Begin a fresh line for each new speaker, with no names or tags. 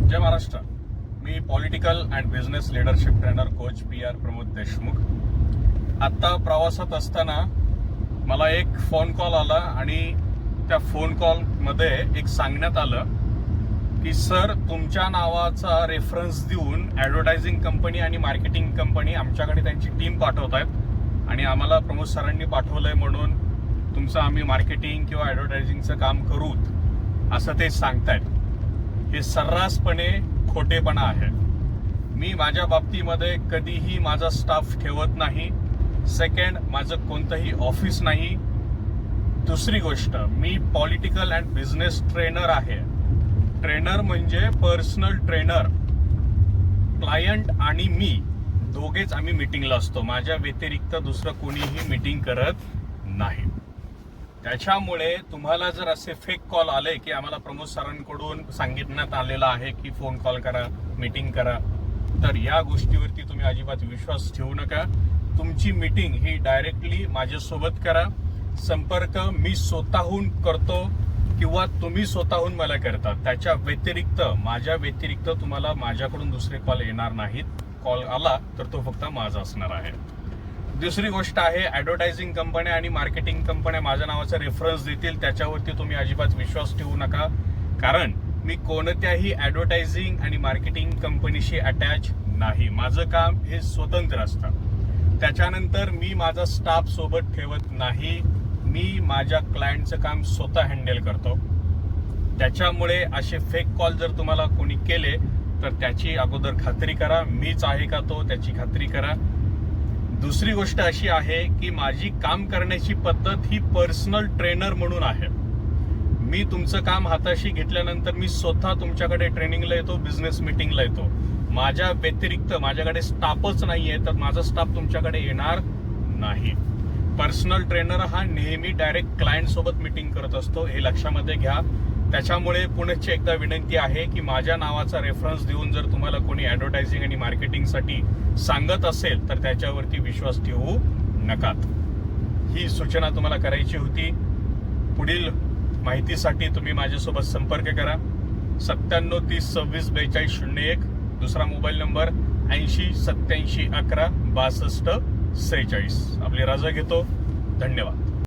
जय महाराष्ट्र. मी political and business leadership trainer coach PR Pramod Deshmukh. आत्ता प्रवासात असताना मला एक फोन कॉल आला आणि त्या फोन कॉलमध्ये एक सांगण्यात आलं की सर, तुमच्या नावाचा रेफरन्स देऊन ॲडव्हर्टायझिंग कंपनी आणि मार्केटिंग कंपनी आमच्याकडे त्यांची टीम पाठवत आहेत आणि आम्हाला प्रमोद सरांनी पाठवलंय म्हणून तुमचं आम्ही मार्केटिंग किंवा ॲडव्हर्टायझिंगचं काम करूत असं ते सांगतायत. हे सर्रासपणे खोटेपणा आहे. मी माझ्या बाबतीमध्ये कधीही माझा स्टाफ ठेवत नाही. सेकंड, माझं कोणतंही ऑफिस नाही. दुसरी गोष्ट, मी पॉलिटिकल अँड बिझनेस ट्रेनर आहे. ट्रेनर म्हणजे पर्सनल ट्रेनर. क्लायंट आणि मी दोघेच आम्ही मीटिंगला असतो. माझ्या व्यतिरिक्त दुसरं कोणीही मीटिंग करत नाही. त्याच्यामुळे तुम्हाला जर असे फेक कॉल आले की आम्हाला प्रमोद सरांकडून सांगितण्यात आलेलं आहे की फोन कॉल करा, मीटिंग करा, तर या गोष्टीवरती तुम्ही अजिबात विश्वास ठेवू नका. तुमची मीटिंग ही डायरेक्टली माझ्यासोबत करा. संपर्क मी स्वतःहून करतो किंवा तुम्ही स्वतःहून मला करता. त्याच्या व्यतिरिक्त, माझ्या व्यतिरिक्त तुम्हाला माझ्याकडून दुसरे कॉल येणार नाहीत. कॉल आला तर तो फक्त माझा असणार आहे. दुसरी गोष्ट आहे, ॲडव्हर्टायझिंग कंपन्या आणि मार्केटिंग कंपन्या माझ्या नावाचा रेफरन्स देतील त्याच्यावरती तुम्ही अजिबात विश्वास ठेवू नका. कारण मी कोणत्याही ॲडव्हर्टायझिंग आणि मार्केटिंग कंपनीशी अटॅच नाही. माझं काम हे स्वतंत्र असतं. त्याच्यानंतर मी माझा स्टाफ सोबत ठेवत नाही. मी माझ्या क्लायंटचं काम स्वतः हँडल करतो. त्याच्यामुळे असे फेक कॉल जर तुम्हाला कोणी केले तर त्याची अगोदर खात्री करा. मीच आहे का तो, त्याची खात्री करा. दुसरी गोष्ट अशी आहे की माझी काम करण्याची पद्धत ही पर्सनल ट्रेनर म्हणून आहे. मी तुमचं काम हाताशी घेतल्यानंतर मी स्वतः तुमच्याकडे ट्रेनिंगला येतो, बिझनेस मीटिंगला येतो. माझ्या व्यतिरिक्त माझ्याकडे स्टाफच नाहीये तर माझा स्टाफ तुमच्याकडे येणार नाही. पर्सनल ट्रेनर हा नेहमी डायरेक्ट क्लायंट सोबत मीटिंग करत असतो, हे लक्षामध्ये घ्या. त्याच्यामुळे पुनश्च एकदा विनंती आहे की माझ्या नावाचा रेफरन्स देऊन जर तुम्हाला कोणी ॲडव्हर्टायझिंग आणि मार्केटिंगसाठी सांगत असेल तर त्याच्यावरती विश्वास ठेवू नकात. ही सूचना तुम्हाला करायची होती. पुढील माहितीसाठी तुम्ही माझ्यासोबत संपर्क करा. 97 30 26 42 01. दुसरा मोबाईल नंबर 80 87 11 62 46. आपली रजा घेतो. धन्यवाद.